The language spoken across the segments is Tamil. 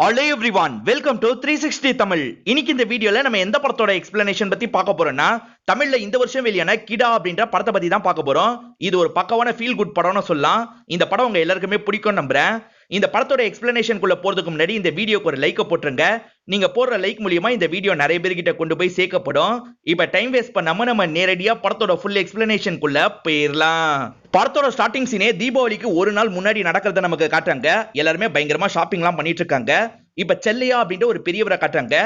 Hello everyone, welcome to 360 Tamil. இன்னைக்கு இந்த வீடியோல நம்ம எந்த படத்தோட எக்ஸ்பிளனேஷன் பத்தி பார்க்க போறோம்னா, தமிழ்ல இந்த வருஷம் வெளியான கிடா அப்படின்ற படத்தை பத்தி தான் பார்க்க போறோம். இது ஒரு பக்கவான ஃபீல் குட் படம்னு சொல்லலாம். இந்த படம் உங்க எல்லாருக்குமே பிடிக்கும் நம்புறேன். இந்த படத்தோட எக்ஸ்பிளனேஷன் குள்ள போறதுக்கு முன்னாடி இந்த வீடியோக்கு ஒரு லைக் போட்டுருங்க. நீங்க போடுற லைக் மூலியமா இந்த வீடியோ நிறைய பேர்கிட்ட கொண்டு போய் சேர்க்கப்படும். இப்ப டைம் வேஸ்ட் பண்ணாம நம்ம நேரடியா படத்தோட ஃபுல் எக்ஸ்பிளனேஷன் குள்ள போயிடலாம். படத்தோட ஸ்டார்டிங் சீனே தீபாவளிக்கு ஒரு நாள் முன்னாடி நடக்கிறத நமக்கு காட்டுறாங்க. எல்லாருமே பயங்கரமா ஷாப்பிங்லாம் பண்ணிட்டு இருக்காங்க. இப்ப செல்லையா அப்படின்ற ஒரு பெரியவரை காட்டுறாங்க.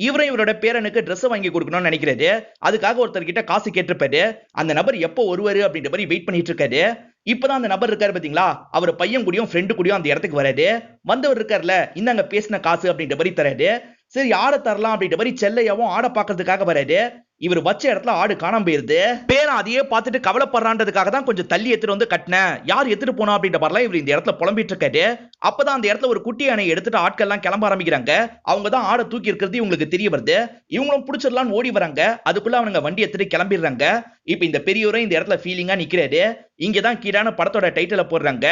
இவரும் இவரோட பேரனுக்கு ட்ரெஸ் வாங்கி கொடுக்கணும்னு நினைக்கிறாரு. அதுக்காக ஒருத்தர் கிட்ட காசு கேட்டிருப்பாரு. அந்த நபர் எப்போ வருவாரு அப்படின்ற மாதிரி வெயிட் பண்ணிட்டு இருக்காரு. இப்பதான் அந்த நபர் இருக்காரு பாத்தீங்களா, அவர் பையன் கூடயும் ஃப்ரெண்டு கூடயும் அந்த இடத்துக்கு வராரு. வந்தவர் இருக்காருல, இந்தாங்க பேசின காசு அப்படின்ற மாதிரி தராரு. சரி ஆடை தரலாம் அப்படின்ற மாதிரி செல்லையாவும் ஆடை பாக்குறதுக்காக வராரு. இவர் வச்ச இடத்துல ஆடு காணாம போயிருது. பேரன் அதையே பார்த்துட்டு கவலைப்படுறான்றதுக்காக தான் கொஞ்சம் தள்ளி எடுத்துட்டு வந்து கட்டினேன். யார் எடுத்துட்டு போனா அப்படின்ற மாதிரிலாம் இவர் இந்த இடத்துல புலம்பிட்டு இருக்காரு. அப்பதான் அந்த இடத்துல ஒரு குட்டி யானை எடுத்துட்டு ஆட்கள் எல்லாம் கிளம்ப ஆரம்பிக்கிறாங்க. அவங்க தான் ஆடை தூக்கி இருக்கிறது இவங்களுக்கு தெரிய வருது. இவங்களும் பிடிச்சிடலான்னு ஓடி வராங்க. அதுக்குள்ள அவனுங்க வண்டி எடுத்துட்டு கிளம்பிடுறாங்க. இப்ப இந்த பெரியவரும் இந்த இடத்துல ஃபீலிங்கா நிக்கிறாரு. இங்கதான் கீழான படத்தோட டைட்டில போடுறாங்க.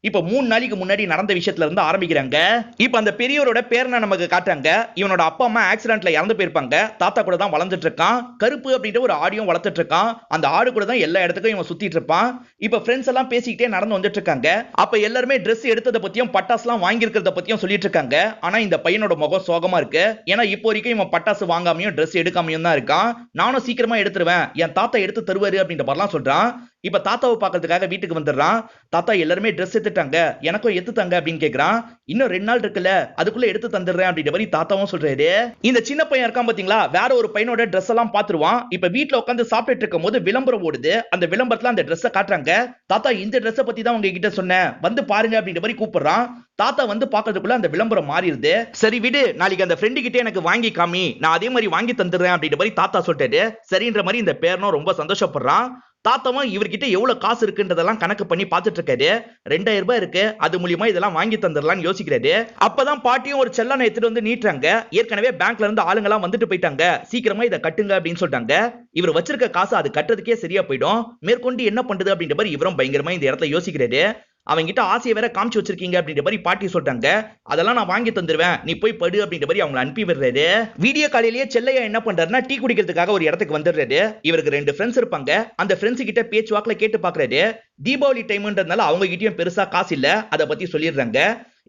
இப்ப 3 நாளைக்கு முன்னாடி நடந்த விஷயத்துல இருந்து ஆரம்பிக்கிறாங்க. இப்ப அந்த பெரியவரோட பேரனை நமக்கு காட்டுறாங்க. இவனோட அப்பா அம்மா ஆக்சிடென்ட்ல இறந்து போயிருப்பாங்க. தாத்தா கூட தான் வளர்ந்துட்டு இருக்கான். கருப்பு அப்படின்ற ஒரு ஆடியும் வளர்த்துட்டு இருக்கான். அந்த ஆடு கூட தான் எல்லா இடத்துக்கும் இவன் சுத்திட்டு இருப்பான். இப்ப ஃப்ரெண்ட்ஸ் எல்லாம் பேசிக்கிட்டே நடந்து வந்துட்டு இருக்காங்க. அப்ப எல்லாருமே ட்ரெஸ் எடுத்ததை பத்தியும் பட்டாசு எல்லாம் வாங்கி இருக்கிறத பத்தியும் சொல்லிட்டு இருக்காங்க. ஆனா இந்த பையனோட முகம் சோகமா இருக்கு. ஏன்னா இப்போ வரைக்கும் இவன் பட்டாசு வாங்காமையும் ட்ரெஸ் எடுக்காமையும் தான் இருக்கான். நானும் சீக்கிரமா எடுத்துருவேன், என் தாத்தா எடுத்து தருவாரு அப்படின்ற மாதிரிலாம் சொல்றான். இப்ப தாத்தாவை பார்க்கறதுக்காக வீட்டுக்கு வந்துடுறான். தாத்தா எல்லாருமே ட்ரெஸ் எடுத்துட்டாங்க, எனக்கும் எடுத்துட்டாங்க அப்படின்னு கேக்குறான். இன்னும் 2 நாள் இருக்குல்ல, அதுக்குள்ள எடுத்து தந்துடுறேன் அப்படின்ற மாதிரி தாத்தாவும் சொல்றாரு. இந்த சின்ன பையன் இருக்கான் பாத்தீங்களா, வேற ஒரு பையனோட ட்ரெஸ் எல்லாம் பாத்துருவான். இப்ப வீட்டுல உட்காந்து சாப்பிட்டு இருக்கும் போது விளம்பரம் ஓடுது. அந்த விளம்பரத்துல அந்த ட்ரெஸ் காட்டுறாங்க. தாத்தா இந்த ட்ரெஸ் பத்தி தான் உங்ககிட்ட சொன்னேன், வந்து பாருங்க அப்படின்ற மாதிரி கூப்பிடுறான். தாத்தா வந்து பாக்கிறதுக்குள்ள அந்த விளம்பரம் மாறிடுது. சரி விடு, நாளைக்கு அந்த ஃப்ரெண்டு கிட்டே எனக்கு வாங்கி காமி, நான் அதே மாதிரி வாங்கி தந்துடுறேன் அப்படின்ற மாதிரி தாத்தா சொல்லிட்டாரு. சரின்ற மாதிரி இந்த பேரனும் ரொம்ப சந்தோஷப்படுறான். தாத்தாவும் இவர்கிட்ட எவ்வளவு காசு இருக்குன்றதெல்லாம் கணக்கு பண்ணி பார்த்துட்டு இருக்காரு. 2000 ரூபாய் இருக்கு, அது மூலியமா இதெல்லாம் வாங்கி தந்துடலாம்னு யோசிக்கிறாரு. அப்பதான் பாட்டியும் ஒரு செல்லானை எடுத்துட்டு வந்து நீட்டுறாங்க. ஏற்கனவே பேங்க்ல இருந்து ஆளுங்க எல்லாம் வந்துட்டு போயிட்டாங்க, சீக்கிரமா இதை கட்டுங்க அப்படின்னு சொல்லிட்டாங்க. இவர் வச்சிருக்க காசு அது கட்டுறதுக்கே சரியா போயிடும். மேற்கொண்டு என்ன பண்றது அப்படின்ற மாதிரி இவரும் பயங்கரமா இந்த இடத்துல யோசிக்கிறாரு. அவங்க கிட்ட ஆசையை வேற காமிச்சு வச்சிருக்கீங்க அப்படின்ற மாதிரி பாட்டி சொல்றாங்க. அதெல்லாம் நான் வாங்கி தந்துருவேன், நீ போய் படு அப்படின்ற மாதிரி அவங்களை அனுப்பி விடுறாரு. வீடியோ காலையிலேயே செல்லையா என்ன பண்றாருன்னா, டீ குடிக்கிறதுக்காக ஒரு இடத்துக்கு வந்துடுறாரு. இவருக்கு 2 ஃப்ரெண்ட்ஸ் இருப்பாங்க. அந்த ஃப்ரெண்ட்ஸ் கிட்ட பேச்சு வாக்குல கேட்டு பாக்குறாரு. தீபாவளி டைம்ன்றதுனால அவங்க கிட்டயும் பெருசா காசு இல்ல, அதை பத்தி சொல்லிடுறாங்க.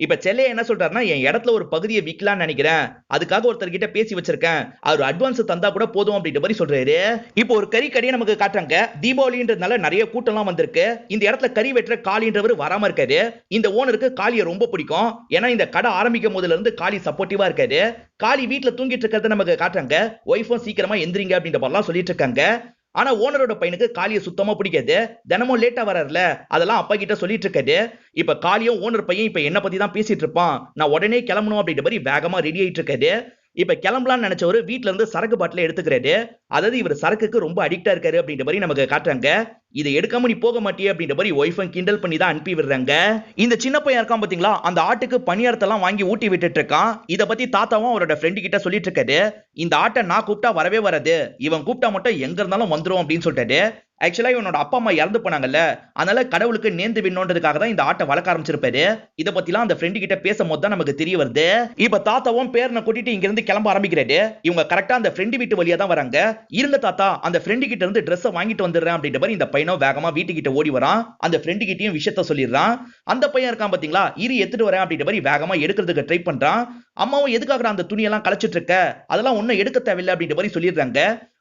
இப்ப செல்லையா என்ன சொல்றாருன்னா, என் இடத்துல ஒரு பகுதியை விற்கலாம்னு நினைக்கிறேன், அதுக்காக ஒருத்தர் கிட்ட பேசி வச்சிருக்கேன், அவர் அட்வான்ஸ் தந்தா கூட போதும் அப்படின்ற மாதிரி சொல்றாரு. இப்போ ஒரு கறி கடையை நமக்கு காட்டுறாங்க. தீபாவளின்றதுனால நிறைய கூட்டம் எல்லாம் வந்திருக்கு. இந்த இடத்துல கறி வெட்டுற காளின்றவர் வராம இருக்காரு. இந்த ஓனருக்கு காளியை ரொம்ப பிடிக்கும். ஏன்னா இந்த கடை ஆரம்பிக்கும் போதுல இருந்து காளி சப்போர்ட்டிவா இருக்காரு. காளி வீட்டுல தூங்கிட்டு இருக்கிறத நமக்கு காட்டுறாங்க. ஒய்ஃபும் சீக்கிரமா எந்திரிங்க அப்படின்ற மாதிரிலாம் சொல்லிட்டு இருக்காங்க. ஆனா ஓனரோட பையனுக்கு காளியை சுத்தமா பிடிக்காது. தினமும் லேட்டா வராருல, அதெல்லாம் அப்பா கிட்ட சொல்லிட்டு இருக்காரு. இப்ப காளியும் ஓனர் பையன் இப்ப என்ன பத்தி தான் பேசிட்டு இருப்பான். நான் உடனே கிளம்பணும் அப்படின்ற மாதிரி வேகமா ரெடி ஆயிட்டு இருக்காரு. இப்ப கிளம்பலாம்னு நினைச்சவரு வீட்டுல இருந்து சரக்கு பாட்டில எடுத்துக்கிறாரு. அதாவது இவர் சரக்குக்கு ரொம்ப அடிக்டா இருக்காரு அப்படின்ற மாதிரி நமக்கு காட்டுறாங்க. இதை எடுக்காம நீ போக மாட்டியே அப்படின்ற மாதிரி ஒய்ஃபும் கிண்டல் பண்ணி தான் அனுப்பி விடுறாங்க. இந்த சின்ன பையன் இருக்கான் பாத்தீங்களா, அந்த ஆட்டுக்கு பணியாரத்தெல்லாம் வாங்கி ஊட்டி விட்டுட்டு இருக்கான். இத பத்தி தாத்தாவும் அவரோட ஃப்ரெண்டு கிட்ட சொல்லிட்டு இருக்காரு. இந்த ஆட்டை நான் கூப்பிட்டா வரவே வராது, இவன் கூப்பிட்டா மட்டும் எங்க இருந்தாலும் வந்துரும் அப்படின்னு சொல்லிட்டாரு. ஆக்சுவலா இவனோட அப்பா அம்மா இறந்து போனாங்கல்ல, அதனால கடவுளுக்கு நேர்ந்து விண்ணோன்றதுக்காக தான் இந்த ஆட்டை வளர்க்க ஆரம்பிச்சிருப்பாரு. இத பத்திலாம் அந்த ஃப்ரெண்டு கிட்ட பேசும்போது தான் நமக்கு தெரிய வருது. இப்ப தாத்தாவும் பேரனை கூட்டிட்டு இங்க இருந்து கிளம்ப ஆரம்பிக்கிறாரு. இவங்க கரெக்டா அந்த ஃப்ரெண்டு வீட்டு வழியா தான் வராங்க. இருங்க தாத்தா, அந்த ஃப்ரெண்டு கிட்ட இருந்து ட்ரெஸ் வாங்கிட்டு வந்துடுறேன் அப்படின்ற மாதிரி இந்த பையனும் வேகமா வீட்டுக்கிட்ட ஓடி வரான். அந்த ஃப்ரெண்டு கிட்டயும் விஷயத்த சொல்லிடுறான். அந்த பையன் இருக்கான் பாத்தீங்களா, இரு எடுத்துட்டு வரேன் அப்படின்ற மாதிரி வேகமா எடுக்கிறதுக்கு ட்ரை பண்றான். அம்மாவும் எதுக்காக அந்த துணியெல்லாம் கலைச்சிட்டு இருக்க, அதெல்லாம் ஒன்னும் எடுக்க தேவையில்லை அப்படின்ற மாதிரி சொல்லிடுறாங்க.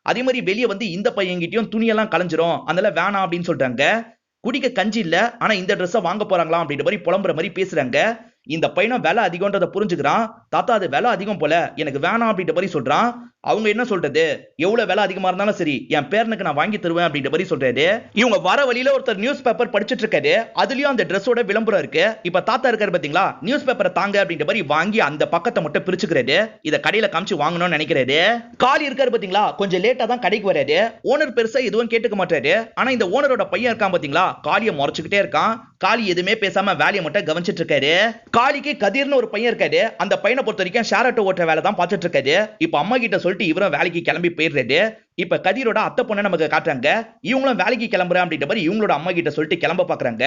அதே மாதிரி வெளியே வந்து இந்த பையன்கிட்டயும் துணியெல்லாம் கலைஞ்சிரும், அதனால வேணாம் அப்படின்னு சொல்றாங்க. குடிக்க கஞ்சி இல்ல, ஆனா இந்த ட்ரெஸ்ஸை வாங்க போறாங்களாம் அப்படின்ற மாதிரி புலம்புற மாதிரி பேசுறாங்க. இந்த பையனும் விலை அதிகம்ன்றதை புரிஞ்சுக்கிறான். தாத்தா அது விலை அதிகம் போல, எனக்கு வேணாம் அப்படின்ற மாதிரி சொல்றான். அவங்க என்ன சொல்றது, எவ்வளவு விலை அதிகமா இருந்தாலும் சரி என் பேரனுக்கு நான் வாங்கி தருவேன் அப்படின்ற மாதிரி சொல்றாரு. இவங்க வர வழியில ஒருத்தர் நியூஸ் பேப்பர் படிச்சிட்டு இருக்காரு. அதுலயும் அந்த ட்ரெஸ்ஸோட விளம்பரம் இருக்கு. இப்ப தாத்தா இருக்காரு பாத்தீங்களா, நியூஸ் பேப்பரை தாங்க அப்படின்ற மாதிரி வாங்கி அந்த பக்கத்தை மட்டும் பிரிச்சுக்கிறாரு. இத கடையில காமிச்சு வாங்கணும்னு நினைக்கிறாரு. காலி இருக்காரு பாத்தீங்களா, கொஞ்சம் லேட்டா தான் கடைக்கு வராரு. ஓனர் பெருசா எதுவும் கேட்டுக்க மாட்டாரு. ஆனா இந்த ஓனரோட பையன் இருக்கான் பாத்தீங்களா, காலியை முறைச்சுக்கிட்டே இருக்கான். காளி எதுவுமே பேசாம வேலையை மட்டும் கவனிச்சிட்டு இருக்காரு. காளிக்கு கதிர்னு ஒரு பையன் இருக்காரு. அந்த பையனை பொறுத்த வரைக்கும் ஷேர் ஆட்டோ ஓட்டுற வேலை தான் பார்த்துட்டு இருக்காரு. இப்ப அம்மா கிட்ட சொல்லிட்டு இவரும் வேலைக்கு கிளம்பி போயிடுறாரு. இப்ப கதிரோட அத்தை பொண்ணை நமக்கு காட்டுறாங்க. இவங்களும் வேலைக்கு கிளம்புறேன் அப்படின்ற மாதிரி இவங்களோட அம்மா கிட்ட சொல்லிட்டு கிளம்ப பாக்குறாங்க.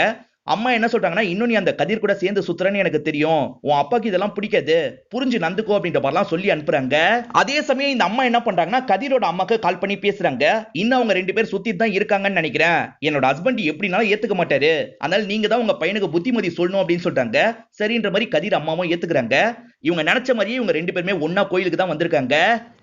அம்மா என்ன சொல்றாங்கன்னா, இன்னும் நீ அந்த கதிர் கூட சேர்ந்து சுத்துறன்னு எனக்கு தெரியும், உன் அப்பாக்கு இதெல்லாம் பிடிக்காது, புரிஞ்சு நந்துக்கோ அப்படின்ற மாதிரிலாம் சொல்லி அனுப்புறாங்க. அதே சமயம் இந்த அம்மா என்ன பண்றாங்கன்னா, கதிரோட அம்மாக்கு கால் பண்ணி பேசுறாங்க. இன்னும் அவங்க 2 பேர் சுத்திட்டு தான் இருக்காங்கன்னு நினைக்கிறேன், என்னோட ஹஸ்பண்ட் எப்படினாலும் ஏத்துக்க மாட்டாரு, அதனால நீங்க தான் உங்க பையனுக்கு புத்திமதி சொல்லணும் அப்படின்னு சொல்றாங்க. சரின்ற மாதிரி கதிர் அம்மாவும் ஏத்துக்கிறாங்க. இவங்க நினைச்ச மாதிரியே இவங்க 2 பேருமே ஒண்ணா கோயிலுக்கு தான் வந்திருக்காங்க.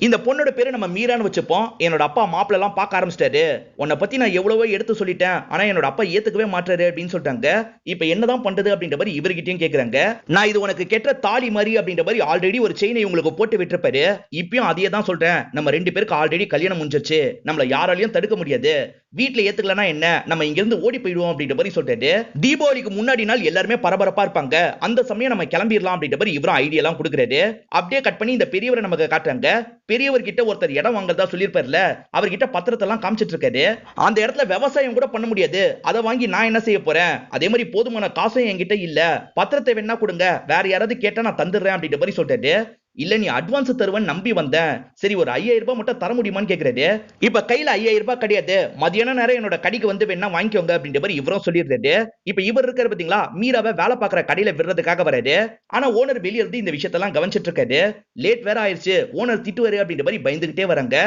இந்த பொண்ணோட பேரு நம்ம மீரான்னு வச்சுப்போம். என்னோட அப்பா மாப்பிள்ள எல்லாம் பார்க்க ஆரம்பிச்சிட்டாரு, உன்னை பத்தி நான் எவ்வளவோ எடுத்து சொல்லிட்டேன், ஆனா என்னோட அப்பா ஏத்துக்கவே மாட்டாரு அப்படின்னு சொல்றாங்க. இப்ப என்னதான் பண்றது அப்படின்ற மாதிரி இவர்கிட்டயும் கேக்குறாங்க. நான் இது உனக்கு கெட்ட தாலி மாதிரி அப்படின்ற மாதிரி ஆல்ரெடி ஒரு செயினை உங்களுக்கு போட்டு விட்டுருப்பாரு, இப்பயும் அதையே தான் சொல்றேன், நம்ம 2 பேருக்கு ஆல்ரெடி கல்யாணம் முடிஞ்சிருச்சு, நம்மள யாராலையும் தடுக்க முடியாது, வீட்ல ஏத்துக்கலனா என்ன, நம்ம இங்க இருந்து ஓடி போயிடுவோம் அப்படின்ற மாதிரி சொல்றாரு. தீபாவளிக்கு முன்னாடி நாள் எல்லாருமே பரபரப்பா இருப்பாங்க, அந்த சமயம் நம்ம கிளம்பிடலாம் அப்படின்ற மாதிரி இவரும் ஐடியா எல்லாம் கொடுக்குறாரு. அப்படியே கட் பண்ணி இந்த பெரியவரை நமக்கு காட்டுறாங்க. பெரியவர் கிட்ட ஒருத்தர் இடம் வாங்குறதா சொல்லியிருப்பார்ல, அவர்கிட்ட பத்திரத்தை எல்லாம் காமிச்சிட்டு இருக்காரு. அந்த இடத்துல விவசாயம் கூட பண்ண முடியாது, அதை வாங்கி நான் என்ன செய்ய போறேன், அதே மாதிரி போதுமான காசும் என்கிட்ட இல்ல, பத்திரத்தை வேணா கொடுங்க, வேற யாராவது கேட்டா நான் தந்துடுறேன் அப்படின்ற மாதிரி சொல்றாரு. இல்ல நீ அட்வான்ஸ் தருவன் நம்பி வந்தேன், சரி ஒரு 5000 ரூபாய் மட்டும் தர முடியுமான்னு கேக்குறாரு. இப்ப கையில 5000 ரூபாய் கிடையாது, மதியான நேரம் என்னோட கடைக்கு வந்து வேணா வாங்கிக்கோங்க அப்படின்ற மாதிரி இவரும் சொல்லிடுறாரு. இப்ப இவர் இருக்காரு பாத்தீங்களா, மீராவை வேலை பாக்குற கடையில விடுறதுக்காக வராரு. ஆனா ஓனர் வெளிய இருந்து இந்த விஷயத்தெல்லாம் கவனிச்சிட்டு இருக்காரு. லேட் வேற ஆயிருச்சு, ஓனர் திட்டுவாரு அப்படின்ற மாதிரி பயந்துகிட்டே வராங்க.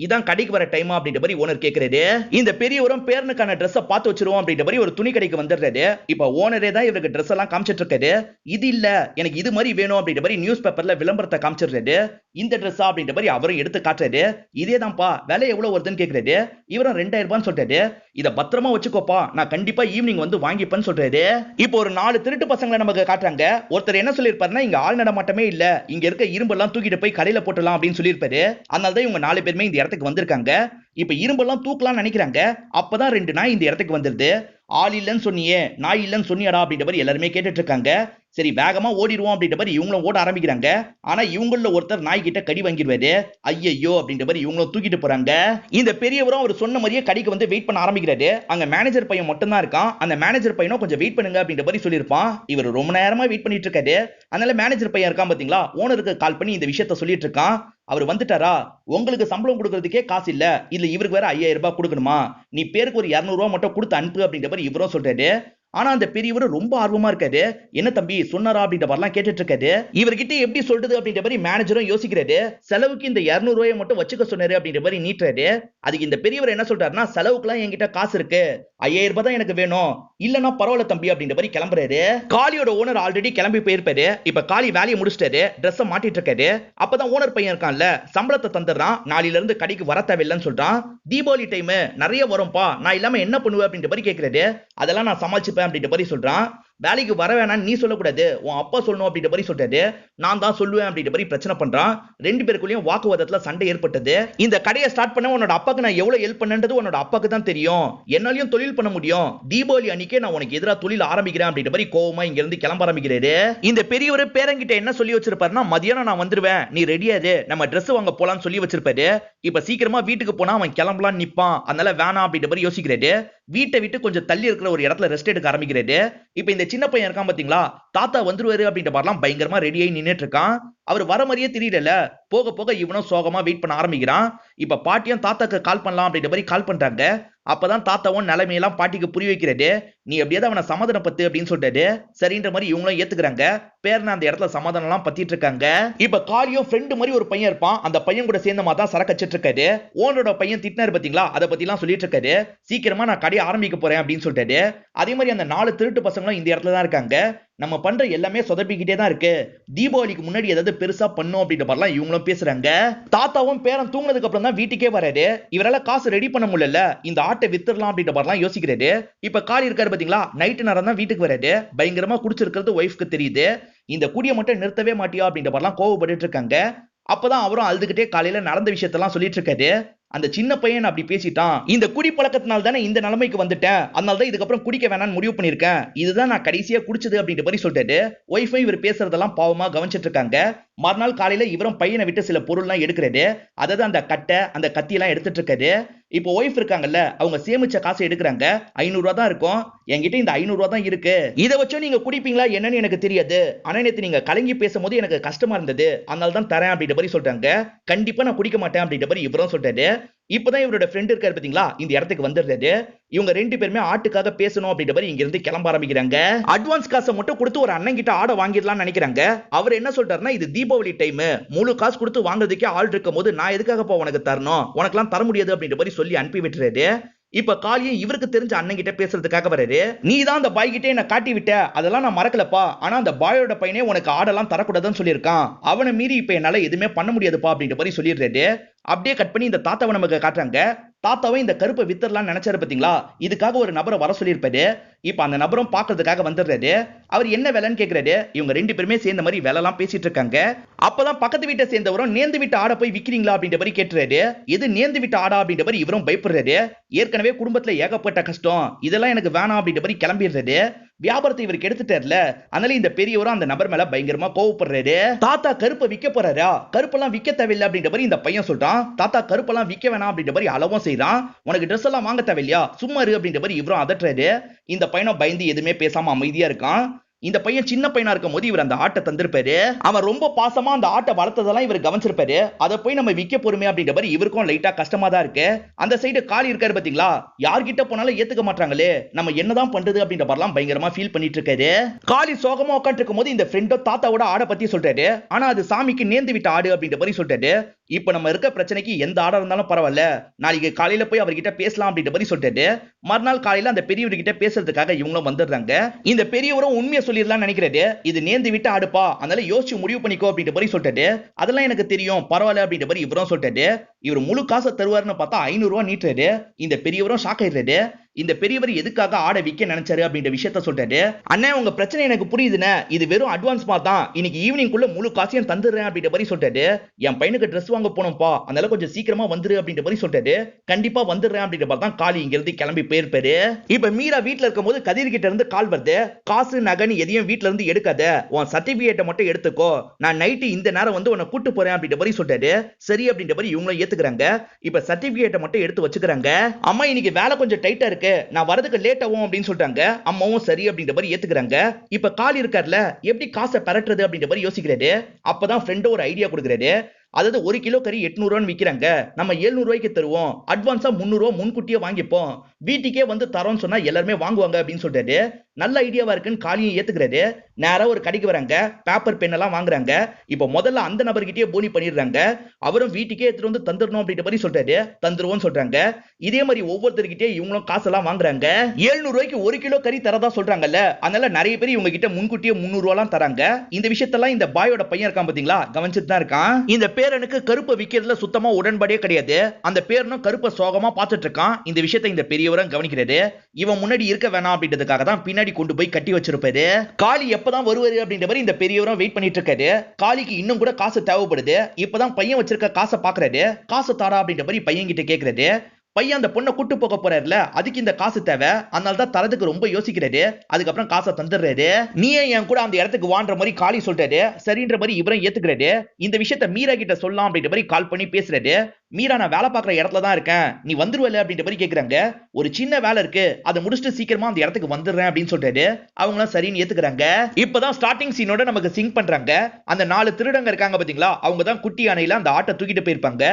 இதான் கடைக்கு வர டைமா அப்படின்ற மாதிரி ஓனர் கேக்குறாரு. இந்த பெரியவரும் பேரனுக்கான ட்ரெஸ்ஸை பார்த்து வச்சிருவோம் அப்படின்ற மாதிரி ஒரு துணி கடைக்கு வந்துடுறாரு. இப்ப ஓனரே தான் இவருக்கு ட்ரெஸ் எல்லாம் காமிச்சிட்டு இருக்காரு. இது இல்ல, எனக்கு இது மாதிரி வேணும் அப்படின்ற மாதிரி நியூஸ் பேப்பர்ல விளம்பரத்தை காமிச்சிடுறாரு. இந்த ட்ரெஸ்ஸா அப்படின்ற மாதிரி அவரும் எடுத்து காட்டுறாரு. இதேதான்ப்பா, விலை எவ்வளவு வருதுன்னு கேக்குறாரு. இவரும் 2000 ரூபான்னு சொல்றாரு. இத பத்திரமா வச்சுக்கோப்பா, நான் கண்டிப்பா ஈவினிங் வந்து வாங்கிப்பேன்னு சொல்றாரு. இப்போ ஒரு 4 திருட்டு பசங்களை நமக்கு காட்டுறாங்க. ஒருத்தர் என்ன சொல்லிருப்பாருன்னா, இங்க ஆள் நடமாட்டமே இல்ல, இங்க இருக்க இரும்பெல்லாம் தூக்கிட்டு போய் கடையில போட்டலாம் அப்படின்னு சொல்லியிருப்பாரு. அதனால தான் இவங்க 4 பேருமே இந்த இடத்துக்கு வந்திருக்காங்க. இப்ப இரும்பெல்லாம் தூக்கலாம் நினைக்கிறாங்க. அப்பதான் 2 நாய் இந்த இடத்துக்கு வந்துருது. ஆள் இல்லன்னு சொன்னியே, நாய் இல்லன்னு சொன்னியடா அப்படின்ற மாதிரி எல்லாருமே கேட்டுட்டு இருக்காங்க. சரி வேகமா ஓடிடுவோம் அப்படின்ற மாதிரி இவங்களும் ஓட ஆரம்பிக்கிறாங்க. ஆனா இவங்கள ஒருத்தர் நாய் கிட்ட கடி வாங்கிடுவாரு. ஐயோ அப்படின்ற மாதிரி இவங்களும் தூக்கிட்டு போறாங்க. இந்த பெரியவரும் அவர் சொன்ன மாதிரியே கடைக்கு வந்து வெயிட் பண்ண ஆரம்பிக்கிறாரு. அங்க மேனேஜர் பையன் மட்டும் தான் இருக்கான். அந்த மேனேஜர் பையனும் கொஞ்சம் வெயிட் பண்ணுங்க அப்படின்ற மாதிரி சொல்லியிருப்பான். இவர் ரொம்ப நேரமா வெயிட் பண்ணிட்டு இருக்காரு. அதனால மேனேஜர் பையன் இருக்கான் பாத்தீங்களா, ஓனருக்கு கால் பண்ணி இந்த விஷயத்த சொல்லிட்டு இருக்கான். அவர் வந்துட்டாரா, உங்களுக்கு சம்பளம் கொடுக்கறதுக்கே காசு இல்ல, இல்ல இவருக்கு வேற 5000 ரூபாய் கொடுக்கணுமா, நீ பேருக்கு ஒரு 200 ரூபாய் மட்டும் கொடுத்து அனுப்பு அப்படின்ற மாதிரி இவரும் சொல்றாரு. ஆனா அந்த பெரியவர் ரொம்ப ஆர்வமா இருக்காரு. என்ன தம்பி சொன்னாரா அப்படின்ற மாதிரிலாம் கேட்டுட்டு இருக்காரு. இவர்கிட்ட எப்படி சொல்றது அப்படின்ற மாதிரி மேனேஜரும் யோசிக்கிறாரு. செலவுக்கு இந்த 200 ரூபாயை மட்டும் வச்சுக்க சொன்னாரு அப்படின்ற மாதிரி நீட்டுறாரு. அதுக்கு இந்த பெரியவர் என்ன சொல்றாருன்னா, செலவுக்குலாம் என்கிட்ட காசு இருக்கு, 5000 ரூபாய் தான் எனக்கு வேணும், இல்லன்னா பரவாயில்ல தம்பி அப்படின்ற மாதிரி கிளம்புறாரு. காளியோட ஓனர் ஆல்ரெடி கிளம்பி போயிருப்பாரு. இப்ப காளி வேலையை முடிச்சிட்டாரு, ட்ரெஸ் மாட்டிட்டு இருக்காரு. அப்பதான் ஓனர் பையன் இருக்கான்ல, சம்பளத்தை தந்துடுறான், நாளையில இருந்து கடைக்கு வர தேவையில்லைன்னு சொல்றான். தீபாவளி டைம் நிறைய வரும்பா, நான் இல்லாம என்ன பண்ணுவேன் அப்படின்ற மாதிரி கேட்கிறாரு. அதெல்லாம் நான் சமாளிச்சுப்பேன் அப்படின்ற மாதிரி சொல்றான். வேலைக்கு வர வேணாம் நீ சொல்லக்கூடாது, உன் அப்பா சொல்லணும் அப்படின்ற மாதிரி சொல்றாரு. நான் தான் சொல்லுவேன் அப்படின்ற மாதிரி பிரச்சனை பண்றான். 2 பேருக்குள்ளேயும் வாக்குவாதத்துல சண்டை ஏற்பட்டது. இந்த கடையை ஸ்டார்ட் பண்ண உன்னோட அப்பாக்கு நான் எவ்வளவு ஹெல்ப் பண்ணன்றது உன்னோட அப்பாக்கு தான் தெரியும், என்னாலையும் தொழில் பண்ண முடியும், தீபாவளி அன்னைக்கே நான் உனக்கு எதிராக தொழில் ஆரம்பிக்கிறேன் அப்படின்ற மாதிரி கோவமா இங்க இருந்து கிளம்ப ஆரம்பிக்கிறாரு. இந்த பெரியவர் பேரங்கிட்ட என்ன சொல்லி வச்சிருப்பாருன்னா, மதியானம் நான் வந்துருவேன், நீ ரெடியாரு, நம்ம ட்ரெஸ் வாங்க போலாம்னு சொல்லி வச்சிருப்பாரு. இப்ப சீக்கிரமா வீட்டுக்கு போனா அவன் கிளம்பலாம் நிப்பான், அதனால வேணாம் அப்படின்ற மாதிரி யோசிக்கிறாரு. வீட்டை விட்டு கொஞ்சம் தள்ளி இருக்கிற ஒரு இடத்துல ரெஸ்ட் எடுக்க ஆரம்பிக்கிறாரு. இப்ப இந்த சின்ன பையன் இருக்கான் பாத்தீங்களா, தாத்தா வந்துருவாரு அப்படின்ற மாதிரிலாம் பயங்கரமா ரெடி ஆகி நின்னுட்டு இருக்கான். அவர் வர மாதிரியே தெரியல. போக போக இவனும் சோகமா வெயிட் பண்ண ஆரம்பிக்கிறான். இப்ப பாட்டியும் தாத்தாக்கு கால் பண்ணலாம் அப்படின்ற மாதிரி கால் பண்றாங்க. அப்பதான் தாத்தாவும் நிலைமையெல்லாம் பாட்டிக்கு புரிய வைக்கிறாரு. நீ எப்படியாவது அவனை சமாதானப்பத்து அப்படின்னு சொல்றாரு. சரின்ற மாதிரி இவங்களும் ஏத்துக்கிறாங்க. பேரன அந்த இடத்துல சமாதானம் எல்லாம் பத்திட்டு இருக்காங்க. இப்ப காளியும் ஃப்ரெண்ட் மாதிரி ஒரு பையன் இருப்பான், அந்த பையன் கூட சேர்ந்த மாதிரி தான் சரக்கு வச்சிட்டு இருக்காரு. ஓனரோட பையன் திட்டினாரு பாத்தீங்களா, அதை பத்தி எல்லாம் சொல்லிட்டு இருக்காரு. சீக்கிரமா நான் கடையை ஆரம்பிக்க போறேன் அப்படின்னு சொல்றாரு. அதே மாதிரி அந்த 4 திருட்டு பசங்களும் இந்த இடத்துல தான் இருக்காங்க. நம்ம பண்ற எல்லாமே சொதப்பிக்கிட்டே தான் இருக்கு, தீபாவளிக்கு முன்னாடி ஏதாவது பெருசா பண்ணும் அப்படின்ற மாதிரிலாம் இவங்களும் பேசுறாங்க. தாத்தாவும் பேரன் தூங்கினதுக்கு அப்புறம் தான் வீட்டுக்கே வராரு. இவரால காசு ரெடி பண்ண முடியல, இந்த ஆட்டை வித்துடலாம் அப்படின்ற மாதிரிலாம் யோசிக்கிறாரு. இப்ப காளி இருக்காரு பாத்தீங்களா, நைட்டு நேரம் தான் வீட்டுக்கு வராரு. பயங்கரமா குடிச்சிருக்கிறது ஒய்ஃப்க்கு தெரியுது. இந்த குடியை மட்டும் நிறுத்தவே மாட்டியா அப்படின்ற மாதிரிலாம் கோவப்பட்டு இருக்காங்க. அப்பதான் அவரும் அழுதுகிட்டே காலையில நடந்த விஷயத்தெல்லாம் சொல்லிட்டு இருக்காரு. அந்த சின்ன பையன் அப்படி பேசிட்டான், இந்த குடி பழக்கத்தினால தானே இந்த நிலைமைக்கு வந்துட்டேன், அதனால தான் இதுக்கப்புறம் குடிக்க வேணாம்னு முடிவு பண்ணிருக்கேன், இதுதான் நான் கடைசியா குடிச்சது அப்படின்ற மாதிரி சொல்லிட்டு ஒய்ஃபை இவர் பேசுறதெல்லாம் பாவமா கவனிச்சிட்டு இருக்காங்க. மறுநாள் காலையில இவரும் பையனை விட்டு சில பொருள்லாம் எடுக்கிறாரு. அதாவது அந்த கட்டை அந்த கத்தி எல்லாம் எடுத்துட்டு இருக்காரு. இப்போ ஒய்ஃப் இருக்காங்கல்ல, அவங்க சேமிச்ச காசை எடுக்கிறாங்க. 500 ரூபாய் தான் இருக்கும், என்கிட்ட இந்த 500 ரூபாய் தான் இருக்கு, இதை வச்சு நீங்க குடிப்பீங்களா என்னன்னு எனக்கு தெரியாது, ஆனா நேத்து நீங்க கலங்கி பேசும்போது எனக்கு கஷ்டமா இருந்தது, அதனால தான் தரேன் அப்படின்ற மாதிரி சொல்றாங்க. கண்டிப்பா நான் குடிக்க மாட்டேன் அப்படின்ற மாதிரி இவரும் சொல்றாரு. இப்பதான் இவரோட ஃப்ரெண்ட் இருக்காரு பாத்தீங்களா, இந்த இடத்துக்கு வந்துடுறாரு. இவங்க ரெண்டு பேருமே ஆட்டுக்காக பேசணும் அப்படின்ற மாதிரி இங்க இருந்து கிளம்ப ஆரம்பிக்கிறாங்க. அட்வான்ஸ் காசை மட்டும் கொடுத்து ஒரு அண்ணன் கிட்ட ஆட வாங்கிடலாம்னு நினைக்கிறாங்க. அவர் என்ன சொல்றாருன்னா, இது தீபாவளி டைம், முழு காசு கொடுத்து வாங்குறதுக்கே ஆள் இருக்கும் போது நான் எதுக்காகப்பா உனக்கு தரணும், உனக்கெல்லாம் தர முடியாது அப்படின்ற மாதிரி சொல்லி அனுப்பி விட்டுறாரு. இப்ப காளியும் இவருக்கு தெரிஞ்ச அண்ணன் கிட்ட பேசுறதுக்காக வராரு. நீ தான் அந்த பாய் கிட்ட என்ன காட்டி விட்ட, அதெல்லாம் நான் மறக்கலப்பா. ஆனா அந்த பாயோட பையனே உனக்கு ஆடெல்லாம் தரக்கூடாதுன்னு சொல்லியிருக்கான். அவனை மீறி இப்ப என்னால எதுவுமே பண்ண முடியாதுப்பா அப்படின்ற மாதிரி சொல்லிடுறாரு. அப்படியே கட் பண்ணி இந்த தாத்தாவை நமக்கு காட்டுறாங்க. தாத்தாவை இந்த கருப்பை வித்தரலாம் நினைச்சாரு பாத்தீங்களா, இதுக்காக ஒரு நபரை வர சொல்லியிருப்பாரு. இப்ப அந்த நபரும் பாக்குறதுக்காக வந்துடுறாரு. அவர் என்ன வேலைன்னு கேக்குறாரு. இவங்க ரெண்டு பேருமே சேர்ந்த மாதிரி வேலை எல்லாம் பேசிட்டு இருக்காங்க. அப்பதான் பக்கத்து வீட்டை சேர்ந்தவரும் நேர்ந்து விட்டு ஆட போய் விக்கிறீங்களா அப்படின்ற மாதிரி கேட்டுறாரு. எது நேர்ந்து விட்டு ஆடா அப்படின்ற மாதிரி இவரும் பயப்படுறாரு. ஏற்கனவே குடும்பத்துல ஏகப்பட்ட கஷ்டம், இதெல்லாம் எனக்கு வேணாம் அப்படின்ற மாதிரி கிளம்பிடுறாரு. வியாபாரத்தை இவருக்கு எடுத்துட்டார்ல, அதனால இந்த பெரியவரும் அந்த நபர் மேல பயங்கரமா கோவப்படுறாரு. தாத்தா கருப்பை விற்க போறாரா, கருப்பெல்லாம் விற்க தேவையில்லை அப்படின்ற மாதிரி இந்த பையன் சொல்றான். தாத்தா கருப்பெல்லாம் விற்க வேணாம் அப்படின்ற மாதிரி அளவும் செய்யறான். உனக்கு ட்ரெஸ் எல்லாம் வாங்க தேவையில்லையா, சும்மா இரு அப்படின்ற மாதிரி இவரும் அதட்டுறாரு. இந்த பையனும் பயந்து எதுவுமே பேசாம அமைதியா இருக்கான். இந்த பையன் சின்ன பையனா இருக்கும் போது இவர் அந்த ஆட்டை தந்திருப்பாரு. அவன் ரொம்ப பாசமா அந்த ஆட்டை வளர்த்ததெல்லாம் இவர் கவனிச்சிருப்பாரு. அதை போய் நம்ம விற்க போறோமே அப்படின்ற மாதிரி இவருக்கும் லைட்டா கஷ்டமா தான் இருக்கு. அந்த சைடு காளி இருக்காரு பாத்தீங்களா, யார்கிட்ட போனாலும் ஏத்துக்க மாட்டாங்களே, நம்ம என்னதான் பண்றது அப்படின்ற மாதிரிலாம் பயங்கரமா ஃபீல் பண்ணிட்டு இருக்காரு. காளி சோகமா உட்காந்து இருக்கும் போது இந்த ஃப்ரெண்டோ தாத்தாவோட ஆடை பத்தி சொல்றாரு. ஆனா அது சாமிக்கு நேர்ந்து விட்ட ஆடு அப்படின்ற மாதிரி சொல்றாரு. இப்ப நம்ம இருக்க பிரச்சனைக்கு எந்த ஆடா இருந்தாலும் பரவாயில்ல, நாளைக்கு காலையில போய் அவர்கிட்ட பேசலாம் அப்படின்ற மாதிரி சொல்றாரு. மறுநாள் காலையில அந்த பெரியவர்கிட்ட பேசுறதுக்காக இவங்களும் வந்துடுறாங்க. இந்த பெரியவரும் உண்மையை சொல்லிடலாம் நினைக்கிறாரு. இது நேர்ந்து விட்டு ஆடுப்பா, அதனால யோசிச்சு முடிவு பண்ணிக்கோ அப்படின்ற மாதிரி சொல்லிட்டாரு. அதெல்லாம் எனக்கு தெரியும், பரவாயில்ல அப்படின்ற மாதிரி இவரும் சொல்லிட்டாரு. இவர் முழு காசை தருவாருன்னு பார்த்தா 500 ரூபாய் நீட்டுறாரு. இந்த பெரியவரும் ஷாக் ஆயிடுறாரு. இந்த பெரியவர் எதுக்காக ஆட விற்க நினைச்சாரு அப்படின்ற விஷயத்த சொல்றாரு. அண்ணே உங்க பிரச்சனை எனக்கு புரியுதுண்ணே, இது வெறும் அட்வான்ஸ் தான், இன்னைக்கு ஈவினிங் குள்ள முழு காசையும் தந்துடுறேன் அப்படின்ற மாதிரி சொல்றாரு. என் பையனுக்கு ட்ரெஸ் வாங்க போனோம்ப்பா, அதனால கொஞ்சம் சீக்கிரமா வந்துரு அப்படின்ற மாதிரி சொல்றாரு. கண்டிப்பா வந்துடுறேன் அப்படின்ற மாதிரி தான் காளி இங்க இருந்து கிளம்பி போயிருப்பாரு. இப்ப மீரா வீட்டுல இருக்கும் போது கதிர் கிட்ட இருந்து கால் வருது. காசு நகன் எதையும் வீட்டுல இருந்து எடுக்காத, உன் சர்டிபிகேட்டை மட்டும் எடுத்துக்கோ, நான் நைட்டு இந்த நேரம் வந்து உன்னை கூட்டு போறேன் அப்படின்ற மாதிரி சொல்றாரு. சரி அப்படின்ற மாதிரி இவங்களும் ஏத்துக்கிறாங்க. இப்ப சர்டிபிகேட்டை மட்டும் எடுத்து வச்சுக்கிறாங்க. அம்மா இன்னைக்கு வேலை கொஞ்சம் டைட்டா இருக்கு, நான் வரதுக்கு லேட் ஆகும் அப்படின்னு சொல்றாங்க. அம்மாவும் சரி அப்படின்ற மாதிரி ஏத்துக்கிறாங்க. இப்ப கால் இருக்கார்ல, எப்படி காசை பெறட்டுறது அப்படின்ற மாதிரி யோசிக்கிறாரு. அப்பதான் ஃப்ரெண்ட் ஒரு ஐடியா கொடுக்குறாரு. அதாவது 1 கிலோ கறி 800 ரூபான்னு விற்கிறாங்க, நம்ம 700 ரூபாய்க்கு தருவோம், அட்வான்ஸா 300 ரூபாய் முன்கூட்டியே வாங்கிப்போம், வீட்டுக்கே வந்து தரோம்னு சொன்னா எல்லாருமே வாங்குவாங்க அப்படின்னு சொல்றாரு. நல்ல ஐடியாவா இருக்குன்னு காளியும் ஏத்துக்கிறாரு. நேரா ஒரு கடைக்கு வராங்க, பேப்பர் பென் எல்லாம் வாங்குறாங்க. இப்ப முதல்ல அந்த நபர்கிட்டயே போனி பண்ணிடுறாங்க. அவரும் வீட்டுக்கே எடுத்துட்டு வந்து தந்துடணும் அப்படின்ற மாதிரி சொல்றாரு. தந்துருவோம்னு சொல்றாங்க. இதே மாதிரி ஒவ்வொருத்தர்கிட்டே இவங்களும் காசெல்லாம் வாங்குறாங்க. 700 ரூபாய்க்கு 1 கிலோ கறி தரதா சொல்றாங்கல்ல, அதனால நிறைய பேர் இவங்க கிட்ட முன்கூட்டியே 300 ரூபாய் தராங்க. இந்த விஷயத்தெல்லாம் இந்த பாயோட பையன் இருக்கான் பாத்தீங்களா, கவனிச்சுட்டு தான் இருக்கான். இந்த பேரனுக்கு கருப்பை விக்கிறதுல சுத்தமா உடன்பாடே கிடையாது. அந்த பேரனும் கருப்பை சோகமா பார்த்துட்டு இருக்கான். இந்த விஷயத்தை இந்த பெரியவரும் கவனிக்கிறாரு. இவன் முன்னாடி இருக்க வேணாம் அப்படின்றதுக்காக தான் பின்னாடி கொண்டு போய் கட்டி வச்சிருப்பாரு. காளி எப்பதான் வருவாரு அப்படின்ற மாதிரி இந்த பெரியவரும் வெயிட் பண்ணிட்டு இருக்காரு. காளிக்கு இன்னும் கூட காசு தேவைப்படுது. இப்பதான் பையன் வச்சிருக்க காசை பாக்குறாரு. காசு தாரா அப்படின்ற மாதிரி பையன் கிட்ட கேக்குறாரு. பையன் அந்த பொண்ணை கூட்டு போக போறாருல, அதுக்கு இந்த காசு தேவை, அதனால தான் தரதுக்கு ரொம்ப யோசிக்கிறாரு. அதுக்கப்புறம் காசை தந்துடுறாரு. நீயே என் கூட அந்த இடத்துக்கு வான்ற மாதிரி காளி சொல்றாரு. சரின்ற மாதிரி இவரும் ஏத்துக்கிறாரு. இந்த விஷயத்த மீரா கிட்ட சொல்லலாம் அப்படின்ற மாதிரி கால் பண்ணி பேசுறாரு. மீரா நான் வேலை பார்க்குற இடத்துல தான் இருக்கேன், நீ வந்துருவல அப்படின்ற மாதிரி கேக்குறாங்க. ஒரு சின்ன வேலை இருக்கு, அதை முடிச்சுட்டு சீக்கிரமா அந்த இடத்துக்கு வந்துடுறேன் அப்படின்னு சொல்றாரு. அவங்களும் சரின்னு ஏத்துக்கிறாங்க. இப்பதான் ஸ்டார்டிங் சீனோட நமக்கு சிங்க் பண்றாங்க. அந்த 4 திருடங்க இருக்காங்க பாத்தீங்களா, அவங்க தான் குட்டி யானையில அந்த ஆட்டை தூக்கிட்டு போயிருப்பாங்க.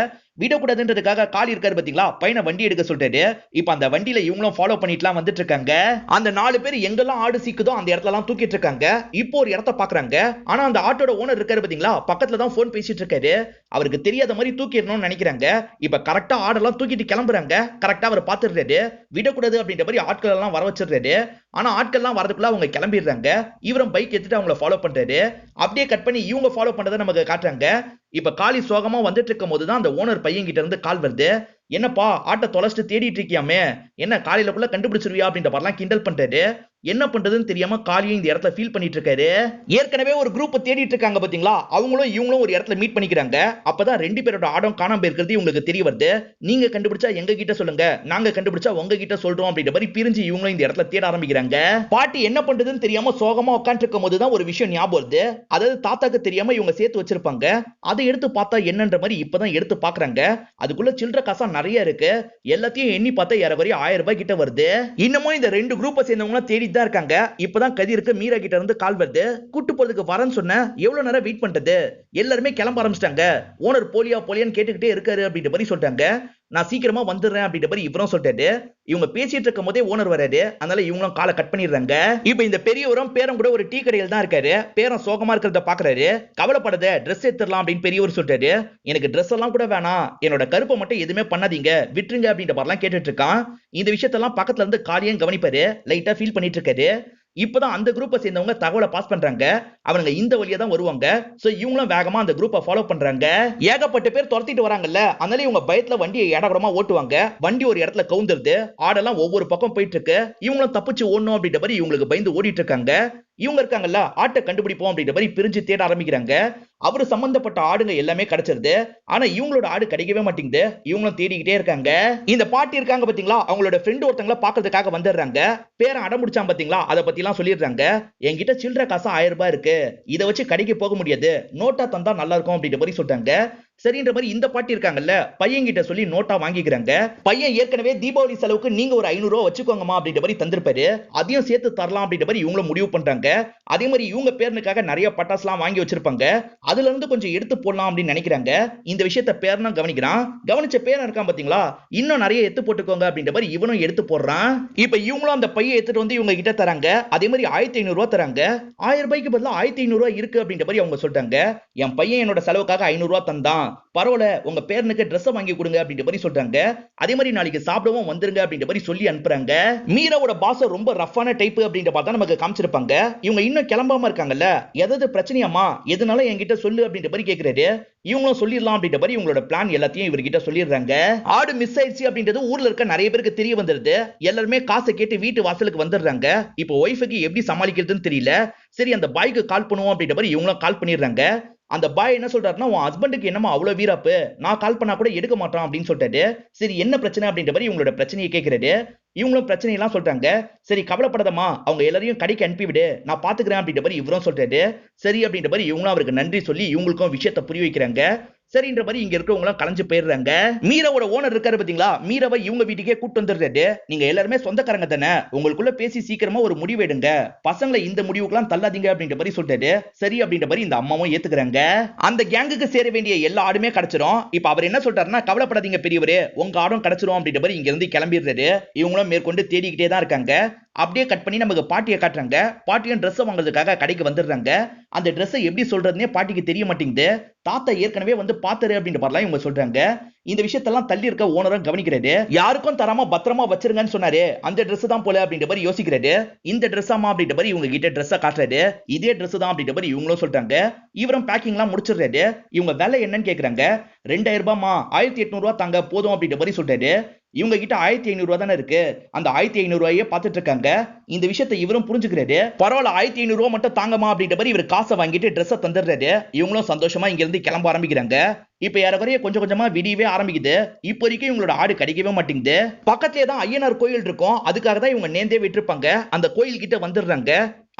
விடக்கூடாதுன்றதுக்காக கால் இருக்காரு பாத்தீங்களா, பையனை வண்டி எடுக்க சொல்றாரு. இப்ப அந்த வண்டியில இவங்களும் ஃபாலோ பண்ணிட்டுலாம் வந்துட்டு இருக்காங்க. அந்த 4 பேர் எங்கெல்லாம் ஆடு சீக்குதோ அந்த இடத்துல எல்லாம் தூக்கிட்டு இருக்காங்க. இப்போ ஒரு இடத்த பாக்குறாங்க. ஆனா அந்த ஆட்டோட ஓனர் இருக்காரு பாத்தீங்களா, பக்கத்துல தான் போன் பேசிட்டு இருக்காரு. அவருக்கு தெரியாத மாதிரி தூக்கிடணும்னு நினைக்கிறாங்க. இப்ப கரெக்டா ஆடெல்லாம் தூக்கிட்டு கிளம்புறாங்க. கரெக்டா அவர் பாத்துடுறாரு. விடக்கூடாது அப்படின்ற மாதிரி ஆட்கள் எல்லாம் வர வச்சிடுறாரு. ஆனா ஆட்கள் எல்லாம் வரதுக்குள்ள அவங்க கிளம்பிடுறாங்க. இவரும் பைக் எடுத்துட்டு அவங்கள ஃபாலோ பண்றாரு. அப்படியே கட் பண்ணி இவங்க ஃபாலோ பண்றதை நமக்கு காட்டுறாங்க. இப்ப காளி சோகமா வந்துட்டு இருக்கும் போதுதான் அந்த ஓனர் பையன் கிட்ட இருந்து கால் வருது. என்னப்பா ஆட்டை தொலைச்சிட்டு தேடிட்டு இருக்கியாமே, என்ன காலையிலக்குள்ள கண்டுபிடிச்சிருவியா அப்படின்ற மாதிரிலாம் கிண்டல் பண்றாரு. என்ன பண்றதுன்னு தெரியாம காளியும் இந்த இடத்துல ஃபீல் பண்ணிட்டு இருக்காரு. ஏற்கனவே ஒரு குரூப் தேடிட்டு இருக்காங்க பாத்தீங்களா, அவங்களும் இவங்களும் ஒரு இடத்துல மீட் பண்ணிக்கிறாங்க. அப்பதான் 2 பேரோட ஆடம் காணாம போயிருக்கிறது உங்களுக்கு தெரிய வருது. நீங்க கண்டுபிடிச்சா எங்க கிட்ட சொல்லுங்க, நாங்க கண்டுபிடிச்சா உங்க கிட்ட சொல்றோம் அப்படின்ற மாதிரி பிரிஞ்சு இவங்களும் இந்த இடத்துல தேட ஆரம்பிக்கிறாங்க. பாட்டி என்ன பண்றதுன்னு தெரியாம சோகமா உட்காந்து இருக்கும் போதுதான் ஒரு விஷயம் ஞாபகம் வருது. அதாவது தாத்தாக்கு தெரியாம இவங்க சேர்த்து வச்சிருப்பாங்க. அதை எடுத்து பார்த்தா என்னன்ற மாதிரி இப்பதான் எடுத்து பாக்குறாங்க. அதுக்குள்ள சில்லற காசா நிறைய இருக்கு. எல்லாத்தையும் எண்ணி பார்த்தா ஏறக்குறைய 1000 ரூபாய் கிட்ட வருது. இன்னமும் இந்த 2 குரூப்பை சேர்ந்தவங்க தேடி தான் இருக்காங்க. இப்பதான் கதிருக்கு மீரா கிட்ட இருந்து கால் வருது. கூட்டு போறதுக்கு வரேன்னு சொன்ன, எவ்வளவு நேரம் வெயிட் பண்றது, எல்லாருமே கிளம்ப ஆரம்பிச்சிட்டாங்க, ஓனர் போலியான்னு கேட்டுக்கிட்டே இருக்காரு அப்படின்ற மாதிரி சொல்றாங்க. நான் சீக்கிரமா வந்துடுறேன் அப்படின்ற மாதிரி இவரும் சொல்லிட்டாரு. இவங்க பேசிட்டு இருக்கும் போதே ஓனர் வராரு. அதனால இவங்களும் காலை கட் பண்ணிடுறாங்க. இப்போ இந்த பெரியவரும் பேரும் கூட ஒரு டீ கடையில் தான் இருக்காரு. பேரும் சோகமா இருக்கிறத பாக்குறாரு. கவலைப்படாத, ட்ரெஸ் எடுத்துடலாம் அப்படின்னு பெரியவர் சொல்லிட்டாரு. எனக்கு ட்ரெஸ் எல்லாம் கூட வேணாம், என்னோட கருப்பை மட்டும் எதுவுமே பண்ணாதீங்க, விட்டுருங்க அப்படின்ற மாதிரிலாம் கேட்டுட்டு இருக்கான். இந்த விஷயத்தெல்லாம் பக்கத்துல இருந்து காலியும் கவனிப்பாரு. லைட்டா ஃபீல் பண்ணிட்டு இருக்காரு. இப்பதான் அந்த குரூப்பை சேர்ந்தவங்க தகவலை பாஸ் பண்றாங்க. அவங்க இந்த வழியா தான் வருவாங்க. சோ இவங்களும் வேகமா அந்த குரூப்பை ஃபாலோ பண்றாங்க. ஏகப்பட்ட பேர் துரத்திட்டு வராங்கல்ல, அதனால இவங்க பயத்துல வண்டியை இடகுடமா ஓட்டுவாங்க. வண்டி ஒரு இடத்துல கவுந்துருது. ஆடெல்லாம் ஒவ்வொரு பக்கம் போயிட்டு இருக்கு. இவங்களும் தப்பிச்சு ஓடணும் அப்படின்ற மாதிரி இவங்களுக்கு பயந்து ஓடிட்டு இருக்காங்க. இவங்க இருக்காங்கல்ல, ஆட்டை கண்டுபிடிப்போம் அப்படின்ற மாதிரி பிரிஞ்சு தேட ஆரம்பிக்கிறாங்க. அவரு சம்பந்தப்பட்ட ஆடுங்க எல்லாமே கிடைச்சிருது. ஆனா இவங்களோட ஆடு கிடைக்கவே மாட்டேங்குது. இவங்களும் தேடிக்கிட்டே இருக்காங்க. இந்த பாட்டி இருக்காங்க பாத்தீங்களா, அவங்களோட ஃப்ரெண்ட் ஒருத்தங்கள பாக்குறதுக்காக வந்துடுறாங்க. பேரை அடம் முடிச்சான் பாத்தீங்களா, அதை பத்தி எல்லாம் சொல்லிடுறாங்க. என்கிட்ட சில்லற காசு 1000 ரூபாய் இருக்கு, இதை வச்சு கடைக்கு போக முடியாது, நோட்டா தந்தா நல்லா இருக்கும் அப்படின்ற மாதிரி சொல்றாங்க. சரின்ற மாதிரி இந்த பாட்டி இருக்காங்கல்ல, பையன் கிட்ட சொல்லி நோட்டா வாங்கிக்கிறாங்க. பையன் ஏற்கனவே தீபாவளி செலவுக்கு நீங்க ஒரு 500 ரூபாய் வச்சுக்கோங்கமா அப்படின்ற மாதிரி தந்திருப்பாரு. அதையும் சேர்த்து தரலாம் அப்படின்ற மாதிரி இவங்களும் முடிவு பண்றாங்க. அதே மாதிரி இவங்க பேருனுக்காக நிறைய பட்டாசுலாம் வாங்கி வச்சிருப்பாங்க. அதுல இருந்து கொஞ்சம் எடுத்து போடலாம் அப்படின்னு நினைக்கிறாங்க. இந்த விஷயத்த பேரனும் கவனிக்கிறான். கவனிச்ச பேரன் இருக்கான் பாத்தீங்களா, இன்னும் நிறைய எடுத்து போட்டுக்கோங்க அப்படின்ற மாதிரி இவனும் எடுத்து போடுறான். இப்ப இவங்களும் அந்த பையை எடுத்துட்டு வந்து இவங்க கிட்ட தராங்க. அதே மாதிரி 1500 ரூபாய் தராங்க. 1000 ரூபாய்க்கு பதிலா 1500 ரூபாய் இருக்கு அப்படின்ற மாதிரி அவங்க சொல்றாங்க. என் பையன் என்னோட செலவுக்காக 500 ரூபாய் தந்தான், பரவாயில்ல உங்க பேரனுக்கு ட்ரெஸ் வாங்கி கொடுங்க அப்படின்ற மாதிரி சொல்றாங்க. அதே மாதிரி நாளைக்கு சாப்பிடவும் வந்துருங்க அப்படின்ற மாதிரி சொல்லி அனுப்புறாங்க. மீராவோட பாஸ் ரொம்ப ரஃப்பான டைப் அப்படின்ற பார்த்தா நமக்கு காமிச்சிருப்பாங்க. இவங்க இன்னும் கிளம்பாம இருக்காங்கல்ல, எதாவது பிரச்சனையாமா, எதனால என்கிட்ட சொல்லு அப்படின்ற மாதிரி கேக்குறாரு. இவங்களும் சொல்லிடலாம் அப்படின்ற மாதிரி இவங்களோட பிளான் எல்லாத்தையும் இவர்கிட்ட சொல்லிடுறாங்க. ஆடு மிஸ் ஆயிடுச்சு அப்படின்றது ஊர்ல இருக்க நிறைய பேருக்கு தெரிய வந்துருது. எல்லாருமே காசை கேட்டு வீட்டு வாசலுக்கு வந்துடுறாங்க. இப்போ ஒய்ஃபுக்கு எப்படி சமாளிக்கிறதுன்னு தெரியல. சரி அந்த பாய்க்கு கால் பண்ணுவோம் அப்படின்ற மாதிரி இவங்களும் கால் பண்ணிடுறாங்க. அந்த பாய் என்ன சொல்றாருன்னா, உன் ஹஸ்பண்டுக்கு என்னமா அவ்வளவு வீராப்பு, நான் கால் பண்ணா கூட எடுக்க மாட்டான் அப்படின்னு சொல்லிட்டாரு. சரி என்ன பிரச்சனை அப்படின்ற மாதிரி இவங்களோட பிரச்சனையை கேட்கிறாரு. இவங்களும் பிரச்சனை எல்லாம் சொல்றாங்க. சரி கவலைப்படாதமா, அவங்க எல்லாரையும் கடைக்கு அனுப்பிவிடு, நான் பாத்துக்கிறேன் அப்படின்ற மாதிரி இவரும் சொல்றாரு. சரி அப்படின்ற மாதிரி இவங்களும் அவருக்கு நன்றி சொல்லி இவங்களுக்கும் விஷயத்தை புரிய வைக்கிறாங்க. சரின்ற மாதிரி இங்க இருக்கவங்க கலைஞ்சு போயிடுறாங்க. மீராவோட ஓனர் இருக்காரு பாத்தீங்களா, மீராவை இவங்க வீட்டுக்கே கூட்டு வந்துடுறாரு. நீங்க எல்லாருமே சொந்தக்காரங்க தானே, உங்களுக்குள்ள பேசி சீக்கிரமா ஒரு முடிவு எடுங்க, பசங்களை இந்த முடிவுக்கெல்லாம் தள்ளாதீங்க அப்படின்ற மாதிரி சொல்றாரு. சரி அப்படின்ற மாதிரி இந்த அம்மாவும் ஏத்துக்கிறாங்க. அந்த கேங்குக்கு சேர வேண்டிய எல்லா ஆடுமே கிடைச்சிரும். இப்ப அவர் என்ன சொல்றாருன்னா, கவலைப்படாதீங்க பெரியவரே, உங்க ஆடும் கிடைச்சிரும் அப்படின்ற மாதிரி இங்க இருந்து கிளம்பிடுறாரு. இவங்களும் மேற்கொண்டு தேடிக்கிட்டே தான் இருக்காங்க. அப்படியே கட் பண்ணி நமக்கு பாட்டியை காட்டுறாங்க. பாட்டியும் ட்ரெஸ் வாங்குறதுக்காக கடைக்கு வந்துடுறாங்க. அந்த ட்ரெஸ்ஸை எப்படி சொல்றதுன்னே பாட்டிக்கு தெரிய மாட்டேங்குது. தாத்தா ஏற்கனவே வந்து பாத்தாரு அப்படின்ற மாதிரிலாம் இவங்க சொல்றாங்க. இந்த விஷயத்தெல்லாம் தள்ளி இருக்க ஓனரும் கவனிக்கிறாரு. யாருக்கும் தராம பத்திரமா வச்சிருங்கன்னு சொன்னாரு, அந்த Dress தான் போல அப்படின்ற மாதிரி யோசிக்கிறாரு. இந்த Dress ஆமா அப்படின்ற மாதிரி இவங்க கிட்ட Dress காட்டுறாரு. இதே Dress தான் அப்படின்ற மாதிரி இவங்களும் சொல்றாங்க. இவரும் பேக்கிங்லாம் முடிச்சிடுறாரு. இவங்க வேலை என்னன்னு கேக்குறாங்க. 2000 ரூபாய்மா, 1800 ரூபாய் தாங்க போதும் அப்படின்ற மாதிரி சொல்றாரு. இவங்க கிட்ட 1500 ரூபாய் தானே இருக்கு, அந்த 1500 ரூபாயே பார்த்துட்டு இருக்காங்க. இந்த விஷயத்தை இவரும் புரிஞ்சுக்கிறாரு. பரவாயில்ல 1500 ரூபாய் மட்டும் தாங்கமா அப்படின்ற மாதிரி இவர் காசை வாங்கிட்டு Dress தந்துடுறாரு. இவங்களும் சந்தோஷமா இங்க இருந்து கிளம்ப ஆரம்பிக்கிறாங்க. இப்ப ஏறக்குறைய கொஞ்சம் கொஞ்சமா விடியவே ஆரம்பிக்குது. இப்போ வரைக்கும் இவங்களோட ஆடு கிடைக்கவே மாட்டேங்குது. பக்கத்திலே தான் ஐயனார் கோயில் இருக்கும். அதுக்காக தான் இவங்க நேர்ந்தே விட்டுருப்பாங்க. அந்த கோயில் கிட்ட வந்துடுறாங்க.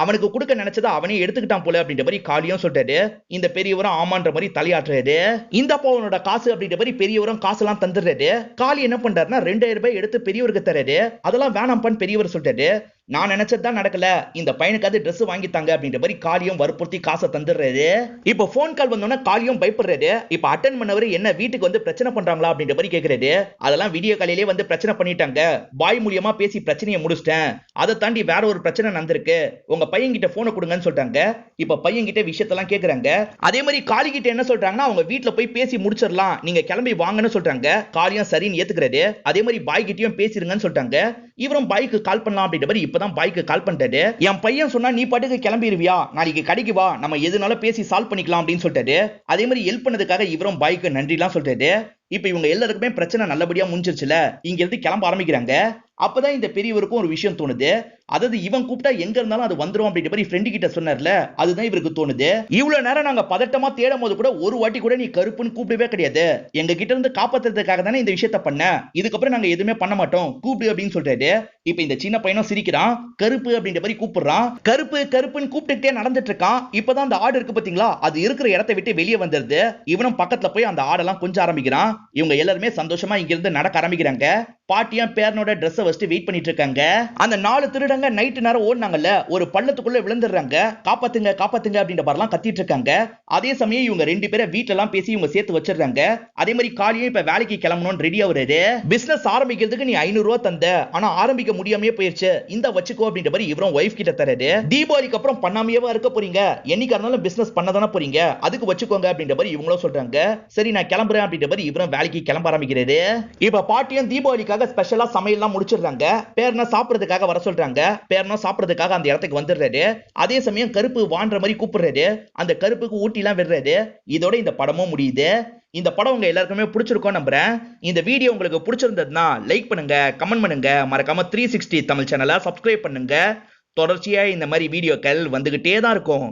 அவனுக்கு கொடுக்க நினைச்சதை அவனே எடுத்துக்கிட்டான் போல அப்படின்ற மாதிரி காளியும் சொல்றாரு. இந்த பெரியவரும் ஆமான்ற மாதிரி தலையாட்டுறாரு. இந்த பவுனோட காசு அப்படின்ற மாதிரி பெரியவரும் காசெல்லாம் தந்துடுறாரு. காளி என்ன பண்றாருன்னா 2000 ரூபாய் எடுத்து பெரியவருக்கு தராரு. அதெல்லாம் வேணாம்பான்னு பெரியவர் சொல்றாரு. நான் நினைச்சதுதான் நடக்கல, இந்த பையனுக்காவது Dress வாங்கித்தாங்க அப்படின்ற மாதிரி காளியும் வற்புறுத்தி காசை தந்துடுறாரு. இப்போ போன் கால் வந்தோன்னா காளியும் பயப்படுறாரு. இப்ப அட்டன் பண்ணவர் என்ன வீட்டுக்கு வந்து பிரச்சனை பண்றாங்களா அப்படின்ற மாதிரி கேக்குறாரு. அதெல்லாம் வீடியோ காலையிலே வந்து பிரச்சனை பண்ணிட்டாங்க, பாய் மூலியமா பேசி பிரச்சனையை முடிச்சிட்டேன், அதை தாண்டி வேற ஒரு பிரச்சனை நடந்திருக்கு, உங்க பையன் கிட்ட போனை கொடுங்கன்னு சொல்றாங்க. இப்ப பையன் கிட்ட விஷயத்தெல்லாம் கேக்குறாங்க. அதே மாதிரி காளி கிட்ட என்ன சொல்றாங்கன்னா, அவங்க வீட்டுல போய் பேசி முடிச்சிடலாம், நீங்க கிளம்பி வாங்கன்னு சொல்றாங்க. காளியும் சரின்னு ஏத்துக்கிறாரு. அதே மாதிரி பாய் கிட்டயும் பேசிருங்கன்னு சொல்றாங்க. இவரும் பாய்க்கு கால் பண்ணலாம் அப்படின்ற மாதிரி இப்பதான் பாய்க்கு கால் பண்ணிட்டாரு. என் பையன் சொன்னா நீ பாட்டுக்கு கிளம்பிடுவியா, நாளைக்கு கடைக்கு வா, நம்ம எதுனாலும் பேசி சால்வ் பண்ணிக்கலாம் அப்படின்னு சொல்லிட்டாரு. அதே மாதிரி ஹெல்ப் பண்ணதுக்காக இவரும் பாய்க்கு நன்றி எல்லாம் சொல்லிட்டாரு. இப்ப இவங்க எல்லாருக்குமே பிரச்சனை நல்லபடியா முடிஞ்சிருச்சுல, இங்க இருந்து கிளம்ப ஆரம்பிக்கிறாங்க. அப்பதான் இந்த பெரியவருக்கும் ஒரு விஷயம் தோணுது. அதாவது இவன் கூப்பிட்டா எங்க இருந்தாலும் அது வந்துரும் அப்படின்ற மாதிரி ஃப்ரெண்டு கிட்ட சொன்னார்ல, அதுதான் இவருக்கு தோணுது. இவ்வளவு நேரம் நாங்க பதட்டமா தேடும் போது கூட ஒரு வாட்டி கூட நீ கருப்புன்னு கூப்பிடவே கிடையாது, எங்க கிட்ட இருந்து காப்பாத்துறதுக்காக தானே இந்த விஷயத்த பண்ண, இதுக்கப்புறம் நாங்க எதுவுமே பண்ண மாட்டோம், கூப்பிடு அப்படின்னு சொல்றாரு. இப்ப இந்த சின்ன பையனும் சிரிக்கிறான். கருப்பு அப்படின்ற மாதிரி கூப்பிடுறான். கருப்பு கருப்புன்னு கூப்பிட்டுட்டே நடந்துட்டு இருக்கான். இப்பதான் அந்த ஆடு இருக்கு பாத்தீங்களா, அது இருக்கிற இடத்தை விட்டு வெளியே வந்துருது. இவனும் பக்கத்துல போய் அந்த ஆடெல்லாம் கொஞ்சம் ஆரம்பிக்கிறான். இவங்க எல்லாருமே சந்தோஷமா இங்க இருந்து நடக்க ஆரம்பிக்கிறாங்க. பாட்டியும் பேரனோட ட்ரெஸ்ஸை வச்சுட்டு வெயிட் பண்ணிட்டு இருக்காங்க. அந்த 4 திருடங்க நைட்டு நேரம் ஓடுனாங்கல்ல, ஒரு பள்ளத்துக்குள்ள விழுந்துடுறாங்க. காப்பாத்துங்க காப்பாத்துங்க அப்படின்ற மாதிரிலாம் கத்திட்டு இருக்காங்க. அதே சமயம் இவங்க 2 பேரை வீட்டுல எல்லாம் பேசி இவங்க சேர்த்து வச்சிடுறாங்க. அதே மாதிரி காளியும் இப்ப வேலைக்கு கிளம்பணும்னு ரெடியா வருது. பிசினஸ் ஆரம்பிக்கிறதுக்கு நீ 500 ரூபாய் தந்த, ஆனா ஆரம்பிக்க முடியாமயே போயிருச்சு, இந்த வச்சுக்கோ அப்படின்ற மாதிரி இவரும் ஒய்ஃப் கிட்ட தராரு. தீபாவளிக்கு அப்புறம் பண்ணாமையவா இருக்க போறீங்க, என்னைக்கா இருந்தாலும் பிசினஸ் பண்ணதானே போறீங்க, அதுக்கு வச்சுக்கோங்க அப்படின்ற மாதிரி இவங்களும் சொல்றாங்க. சரி நான் கிளம்புறேன் அப்படின்ற மாதிரி இவரும் வேலைக்கு கிளம்ப ஆரம்பிக்கிறாரு. இப்ப பாட்டியும் தீபாவளிக்காக ஸ்பெஷலா சமையல்லாம் முடிச்சிடுறாங்க. பேரனை சாப்பிடுறதுக்காக வர சொல்றாங்க. பேரனும் சாப்பிடுறதுக்காக அந்த இடத்துக்கு வந்துடுறாரு. அதே சமயம் கருப்பு வான்ற மாதிரி கூப்பிடுறாரு. அந்த கருப்புக்கு ஊட்டி எல்லாம் விடுறாரு. இதோட இந்த படமும் முடியுது. இந்த படம் உங்க எல்லாருக்குமே பிடிச்சிருக்கும் நம்புறேன். இந்த வீடியோ உங்களுக்கு பிடிச்சிருந்ததுன்னா லைக் பண்ணுங்க, கமெண்ட் பண்ணுங்க, மறக்காம 360 தமிழ் சேனலை சப்ஸ்கிரைப் பண்ணுங்க. தொடர்ச்சியா இந்த மாதிரி வீடியோக்கள் வந்துகிட்டே தான் இருக்கும்.